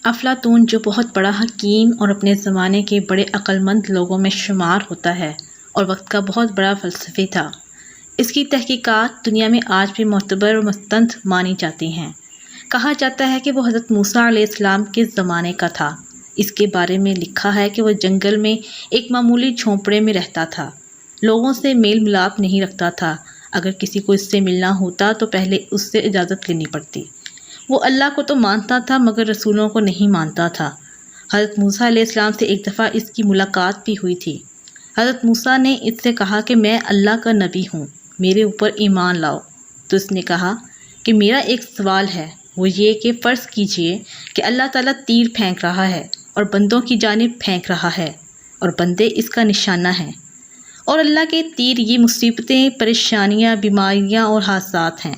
افلاطون جو بہت بڑا حکیم اور اپنے زمانے کے بڑے عقل مند لوگوں میں شمار ہوتا ہے اور وقت کا بہت بڑا فلسفی تھا، اس کی تحقیقات دنیا میں آج بھی معتبر اور مستند مانی جاتی ہیں۔ کہا جاتا ہے کہ وہ حضرت موسیٰ علیہ السلام کے زمانے کا تھا۔ اس کے بارے میں لکھا ہے کہ وہ جنگل میں ایک معمولی جھونپڑے میں رہتا تھا، لوگوں سے میل ملاپ نہیں رکھتا تھا، اگر کسی کو اس سے ملنا ہوتا تو پہلے اس سے اجازت لینی پڑتی۔ وہ اللہ کو تو مانتا تھا مگر رسولوں کو نہیں مانتا تھا۔ حضرت موسیٰ علیہ السلام سے ایک دفعہ اس کی ملاقات بھی ہوئی تھی۔ حضرت موسیٰ نے اس سے کہا کہ میں اللہ کا نبی ہوں، میرے اوپر ایمان لاؤ۔ تو اس نے کہا کہ میرا ایک سوال ہے، وہ یہ کہ فرض کیجئے کہ اللہ تعالیٰ تیر پھینک رہا ہے اور بندوں کی جانب پھینک رہا ہے اور بندے اس کا نشانہ ہیں، اور اللہ کے تیر یہ مصیبتیں، پریشانیاں، بیماریاں اور حادثات ہیں۔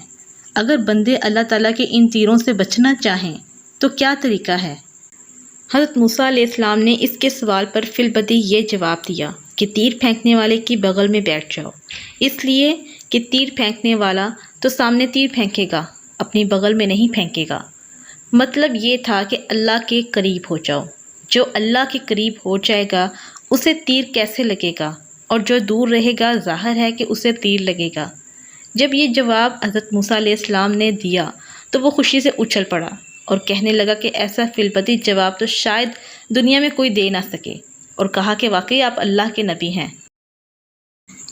اگر بندے اللہ تعالیٰ کے ان تیروں سے بچنا چاہیں تو کیا طریقہ ہے؟ حضرت موسیٰ علیہ السلام نے اس کے سوال پر فی البدیہہ یہ جواب دیا کہ تیر پھینکنے والے کی بغل میں بیٹھ جاؤ، اس لیے کہ تیر پھینکنے والا تو سامنے تیر پھینکے گا، اپنی بغل میں نہیں پھینکے گا۔ مطلب یہ تھا کہ اللہ کے قریب ہو جاؤ۔ جو اللہ کے قریب ہو جائے گا اسے تیر کیسے لگے گا، اور جو دور رہے گا ظاہر ہے کہ اسے تیر لگے گا۔ جب یہ جواب حضرت موسیٰ علیہ السلام نے دیا تو وہ خوشی سے اچھل پڑا اور کہنے لگا کہ ایسا فی البدیہہ جواب تو شاید دنیا میں کوئی دے نہ سکے، اور کہا کہ واقعی آپ اللہ کے نبی ہیں۔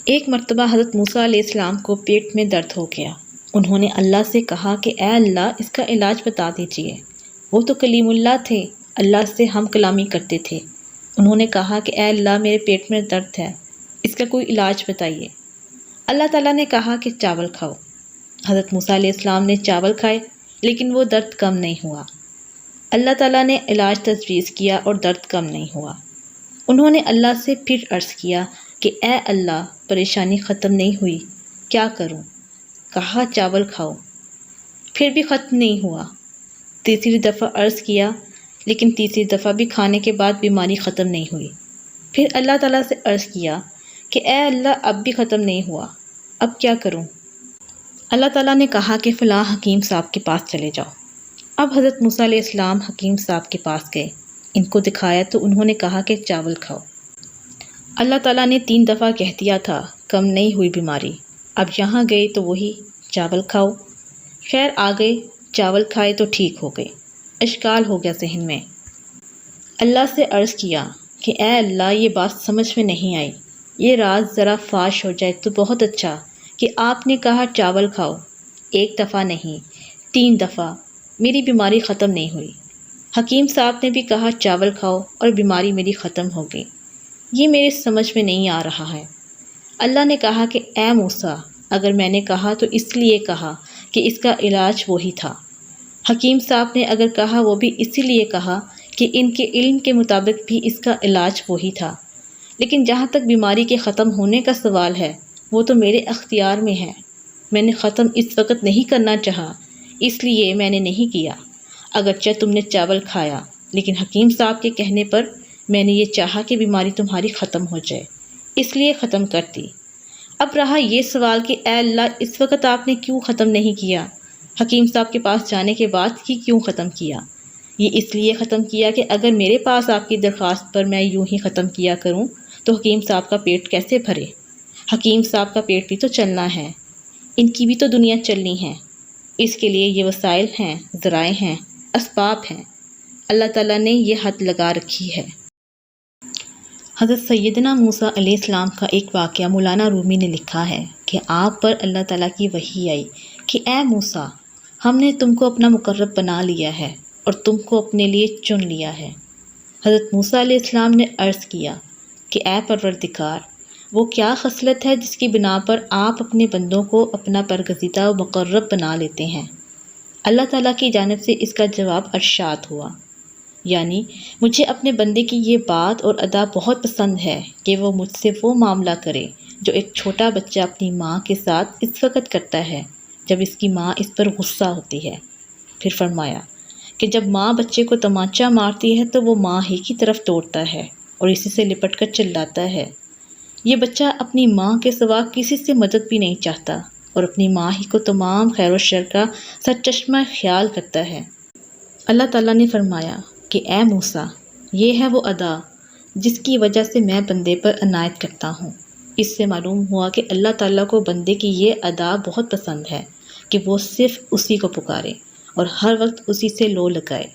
ایک مرتبہ حضرت موسیٰ علیہ السلام کو پیٹ میں درد ہو گیا۔ انہوں نے اللہ سے کہا کہ اے اللہ، اس کا علاج بتا دیجیے۔ وہ تو کلیم اللہ تھے، اللہ سے ہم کلامی کرتے تھے۔ انہوں نے کہا کہ اے اللہ، میرے پیٹ میں درد ہے، اس کا کوئی علاج بتائیے۔ اللہ تعالیٰ نے کہا کہ چاول کھاؤ۔ حضرت موسیٰ علیہ السلام نے چاول کھائے لیکن وہ درد کم نہیں ہوا۔ اللہ تعالیٰ نے علاج تجویز کیا اور درد کم نہیں ہوا۔ انہوں نے اللہ سے پھر عرض کیا کہ اے اللہ، پریشانی ختم نہیں ہوئی، کیا کروں؟ کہا چاول کھاؤ، پھر بھی ختم نہیں ہوا۔ تیسری دفعہ عرض کیا لیکن تیسری دفعہ بھی کھانے کے بعد بیماری ختم نہیں ہوئی۔ پھر اللہ تعالیٰ سے عرض کیا کہ اے اللہ، اب بھی ختم نہیں ہوا، اب کیا کروں؟ اللہ تعالیٰ نے کہا کہ فلاں حکیم صاحب کے پاس چلے جاؤ۔ اب حضرت موسیٰ علیہ السلام حکیم صاحب کے پاس گئے، ان کو دکھایا تو انہوں نے کہا کہ چاول کھاؤ۔ اللہ تعالیٰ نے 3 دفعہ کہہ دیا تھا، کم نہیں ہوئی بیماری۔ اب یہاں گئے تو وہی چاول کھاؤ۔ خیر آ گئے، چاول کھائے تو ٹھیک ہو گئے۔ اشکال ہو گیا ذہن میں۔ اللہ سے عرض کیا کہ اے اللہ، یہ بات سمجھ میں نہیں آئی، یہ راز ذرا فاش ہو جائے تو بہت اچھا کہ آپ نے کہا چاول کھاؤ، 1 دفعہ نہیں 3 دفعہ، میری بیماری ختم نہیں ہوئی۔ حکیم صاحب نے بھی کہا چاول کھاؤ اور بیماری میری ختم ہو گئی۔ یہ میرے سمجھ میں نہیں آ رہا ہے۔ اللہ نے کہا کہ اے موسیٰ، اگر میں نے کہا تو اس لیے کہا کہ اس کا علاج وہی تھا۔ حکیم صاحب نے اگر کہا وہ بھی اسی لیے کہا کہ ان کے علم کے مطابق بھی اس کا علاج وہی تھا۔ لیکن جہاں تک بیماری کے ختم ہونے کا سوال ہے، وہ تو میرے اختیار میں ہے۔ میں نے ختم اس وقت نہیں کرنا چاہا، اس لیے میں نے نہیں کیا۔ اگرچہ تم نے چاول کھایا، لیکن حکیم صاحب کے کہنے پر میں نے یہ چاہا کہ بیماری تمہاری ختم ہو جائے، اس لیے ختم کر دی۔ اب رہا یہ سوال کہ اے اللہ، اس وقت آپ نے کیوں ختم نہیں کیا؟ حکیم صاحب کے پاس جانے کے بعد ہی کیوں ختم کیا؟ یہ اس لیے ختم کیا کہ اگر میرے پاس آپ کی درخواست پر میں یوں ہی ختم کیا کروں تو حکیم صاحب کا پیٹ کیسے بھرے؟ حکیم صاحب کا پیٹ بھی تو چلنا ہے، ان کی بھی تو دنیا چلنی ہے، اس کے لیے یہ وسائل ہیں، ذرائع ہیں، اسباب ہیں۔ اللہ تعالیٰ نے یہ حد لگا رکھی ہے۔ حضرت سیدنا موسیٰ علیہ السلام کا ایک واقعہ مولانا رومی نے لکھا ہے کہ آپ پر اللہ تعالیٰ کی وحی آئی کہ اے موسیٰ، ہم نے تم کو اپنا مقرب بنا لیا ہے اور تم کو اپنے لیے چن لیا ہے۔ حضرت موسیٰ علیہ السلام نے عرض کیا کہ اے پروردگار، وہ کیا خصلت ہے جس کی بنا پر آپ اپنے بندوں کو اپنا برگزیدہ و مقرب بنا لیتے ہیں؟ اللہ تعالیٰ کی جانب سے اس کا جواب ارشاد ہوا، یعنی مجھے اپنے بندے کی یہ بات اور ادا بہت پسند ہے کہ وہ مجھ سے وہ معاملہ کرے جو ایک چھوٹا بچہ اپنی ماں کے ساتھ اس وقت کرتا ہے جب اس کی ماں اس پر غصہ ہوتی ہے۔ پھر فرمایا کہ جب ماں بچے کو تمانچہ مارتی ہے تو وہ ماں ہی کی طرف دوڑتا ہے اور اسی سے لپٹ کر چلاتا ہے۔ یہ بچہ اپنی ماں کے سوا کسی سے مدد بھی نہیں چاہتا اور اپنی ماں ہی کو تمام خیر و شر کا سرچشمہ خیال کرتا ہے۔ اللہ تعالیٰ نے فرمایا کہ اے موسیٰ، یہ ہے وہ ادا جس کی وجہ سے میں بندے پر عنایت کرتا ہوں۔ اس سے معلوم ہوا کہ اللہ تعالیٰ کو بندے کی یہ ادا بہت پسند ہے کہ وہ صرف اسی کو پکارے اور ہر وقت اسی سے لو لگائے۔